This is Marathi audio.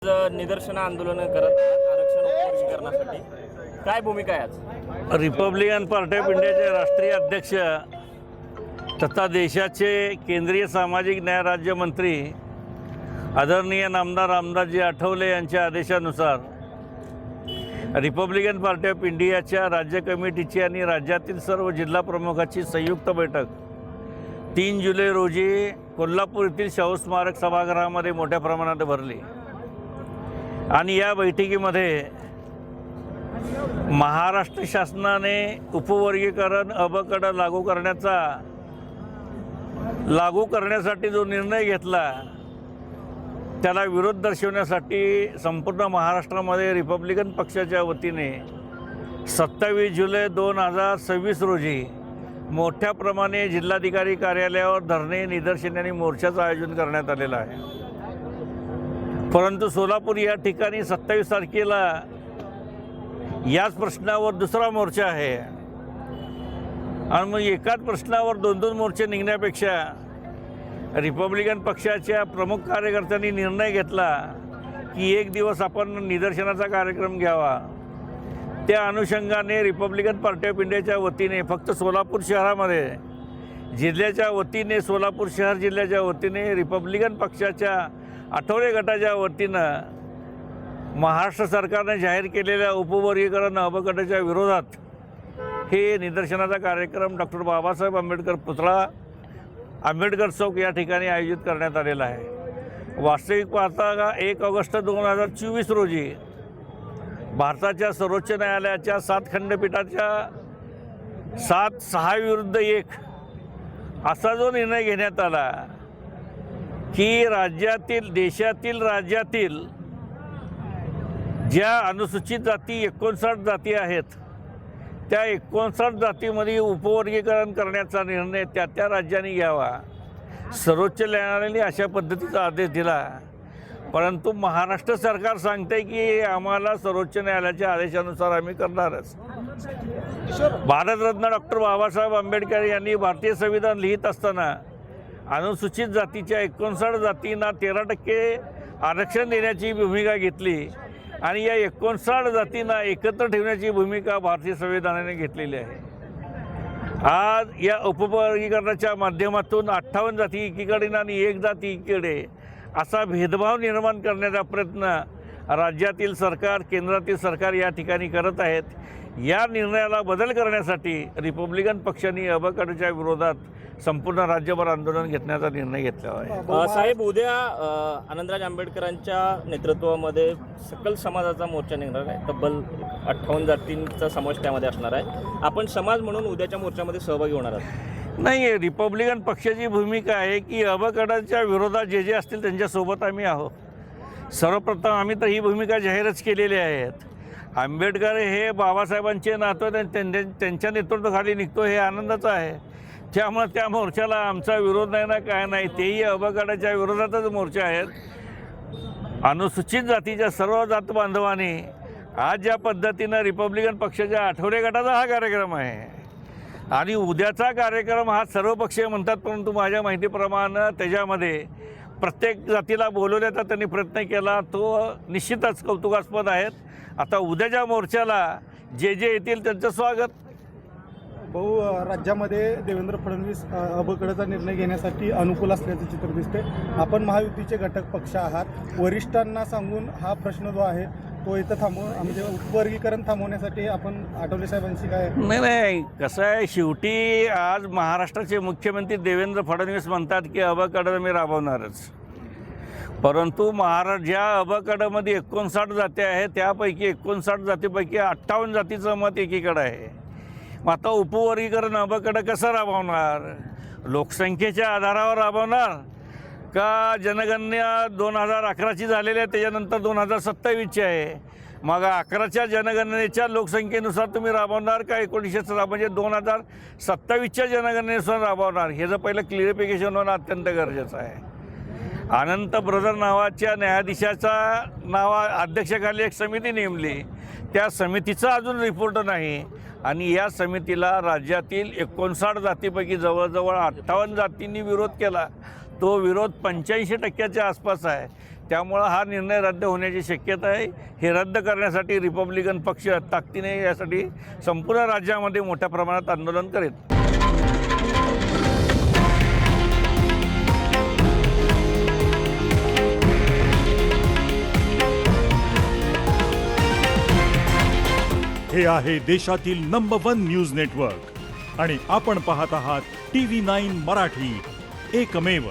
निदर्शन आंदोलन करत आरक्षण वर्गीकरणासाठी काय भूमिका आहे आज? रिपब्लिकन पार्टी ऑफ इंडियाचे राष्ट्रीय अध्यक्ष तथा देशाचे केंद्रीय सामाजिक न्याय राज्यमंत्री आदरणीय नामदार रामदासजी आठवले यांच्या आदेशानुसार रिपब्लिकन पार्टी ऑफ इंडियाच्या राज्य कमिटीची आणि राज्यातील सर्व जिल्हा प्रमुखाची संयुक्त बैठक 3 जुलै रोजी कोल्हापूर येथील शाहू स्मारक सभागृहामध्ये मोठ्या प्रमाणात भरली आणि या बैठकीमध्ये महाराष्ट्र शासनाने उपवर्गीकरण अबकड लागू करण्यासाठी जो निर्णय घेतला त्याला विरोध दर्शवण्यासाठी संपूर्ण महाराष्ट्रामध्ये रिपब्लिकन पक्षाच्या वतीने 27 जुलै 2026 रोजी मोठ्या प्रमाणे जिल्हाधिकारी कार्यालयावर धरणे निदर्शने आणि मोर्चाचं आयोजन करण्यात आलेलं आहे। परंतु सोलापूर या ठिकाणी 27 तारखेला याच प्रश्नावर दुसरा मोर्चा आहे आणि मग एकाच प्रश्नावर 2-2 मोर्चे निघण्यापेक्षा रिपब्लिकन पक्षाच्या प्रमुख कार्यकर्त्यांनी निर्णय घेतला की एक दिवस आपण निदर्शनाचा कार्यक्रम घ्यावा। त्या अनुषंगाने रिपब्लिकन पार्टी ऑफ इंडियाच्या वतीने फक्त सोलापूर शहरामध्ये जिल्ह्याच्या वतीने सोलापूर शहर जिल्ह्याच्या वतीने रिपब्लिकन पक्षाच्या आठवले गटाच्या वतीनं महाराष्ट्र सरकारने जाहीर केलेल्या उपवर्गीकरण अबकटाच्या विरोधात हे निदर्शनाचा कार्यक्रम डॉक्टर बाबासाहेब आंबेडकर पुतळा आंबेडकर चौक या ठिकाणी आयोजित करण्यात आलेला आहे। वास्तविक पाहता 1 ऑगस्ट 2024 रोजी भारताच्या सर्वोच्च न्यायालयाच्या 7 खंडपीठाच्या 7-6 विरुद्ध 1 असा जो निर्णय घेण्यात आला की राज्यातील ज्या अनुसूचित जाती 59 जाती आहेत त्या 59 जातीमध्ये उपवर्गीकरण करण्याचा निर्णय त्या राज्यांनी घ्यावा। सर्वोच्च न्यायालयाने अशा पद्धतीचा आदेश दिला, परंतु महाराष्ट्र सरकार सांगते की आम्हाला सर्वोच्च न्यायालयाच्या आदेशानुसार आम्ही करणारच। भारतरत्न डॉक्टर बाबासाहेब आंबेडकर यांनी भारतीय संविधान लिहित असताना अनुसूचित जातीच्या 59 जातींना 13% आरक्षण देण्याची भूमिका घेतली आणि या 59 जातींना एकत्र ठेवण्याची भूमिका भारतीय संविधानाने घेतलेली आहे। आज या उपवर्गीकरणाच्या माध्यमातून 58 जाती एकीकडे आणि 1 जाती एकीकडे असा भेदभाव निर्माण करण्याचा प्रयत्न राज्यातील सरकार केंद्रातील सरकार या ठिकाणी करत आहेत। या निर्णयाला बदल करण्यासाठी रिपब्लिकन पक्षाने अबकटच्या विरोधात संपूर्ण राज्यभर आंदोलन घेण्याचा निर्णय घेतला आहे। साहेब, उद्या आनंदराज आंबेडकरांच्या नेतृत्वामध्ये सकल समाजाचा मोर्चा निघणार आहे। तब्बल 58 जातींचा समावेश त्यामध्ये असणार आहे। आपण समाज म्हणून उद्याच्या मोर्चामध्ये सहभागी होणार आहात? नाही, रिपब्लिकन पक्षाची भूमिका आहे की अबकटाच्या विरोधात जे असतील त्यांच्यासोबत आम्ही आहोत। सर्वप्रथम आम्ही तर ही भूमिका जाहीरच केलेली आहेत। आंबेडकर हे बाबासाहेबांचे नातू त्यांच्या नेतृत्वाखाली निघतो हे आनंदाचं आहे। त्यामुळे त्या मोर्चाला आमचा विरोध नाही ना काय नाही, तेही अबकटाच्या विरोधातच मोर्चा आहेत। अनुसूचित जातीच्या सर्व जात बांधवांनी आज ज्या पद्धतीनं रिपब्लिकन पक्षाच्या आठवले गटाचा हा कार्यक्रम आहे आणि उद्याचा कार्यक्रम हा सर्व पक्षीय म्हणतात, परंतु माझ्या माहितीप्रमाणे त्याच्यामध्ये प्रत्येक जातीला बोलवण्याचा त्यांनी प्रयत्न केला, तो निश्चितच कौतुकास्पद आहेत। आता उद्याच्या मोर्चाला जे येतील त्यांचं स्वागत। राज्यामध्ये देवेंद्र फडणवीस अबकटाचा निर्णय घेण्यासाठी अनुकूल असल्याचे चित्र दिसते। आपण महायुतीचे घटक पक्ष आहात, वरिष्ठांना सांगून हा प्रश्न जो आहे तो इथं म्हणजे उपवर्गीकरण थांबवण्यासाठी आपण आठवले साहेबांशी काय? नाही, कसं आहे, शेवटी आज महाराष्ट्राचे मुख्यमंत्री देवेंद्र फडणवीस म्हणतात की अबकट मी राबवणारच, परंतु ज्या अबकटमध्ये 59 जाती आहेत त्यापैकी 59 जातीपैकी 58 जातीचं मत एकीकडे आहे। मग आता उपवर्गीकरण अबकट कसं राबवणार? लोकसंख्येच्या आधारावर राबवणार का जनगणना 2011ची झालेली आहे, त्याच्यानंतर 2027ची आहे? मग 11च्या जनगणनेच्या लोकसंख्येनुसार तुम्ही राबवणार का 1900 म्हणजे 2027च्या जनगणनेनुसार राबवणार? हे जर पहिलं क्लिअरिफिकेशन होणं अत्यंत गरजेचं आहे। अनंत ब्रदर नावाच्या न्यायाधीशाचा अध्यक्षाखाली एक समिती नेमली, त्या समितीचा अजून रिपोर्ट नाही आणि या समितीला राज्यातील 59 जातीपैकी जवळजवळ 58 जातींनी विरोध केला। तो विरोध 85% आसपास आहे। त्यामुळं हा निर्णय रद्द होण्याची शक्यता आहे. हे रद्द करण्यासाठी रिपब्लिकन पक्ष ताकदीने यासाठी संपूर्ण राज्यामध्ये मोठ्या प्रमाणात आंदोलन करेल. हे आहे देशातील नंबर 1 न्यूज नेटवर्क आणि आपण पाहत आहात TV9 मराठी, एकमेव.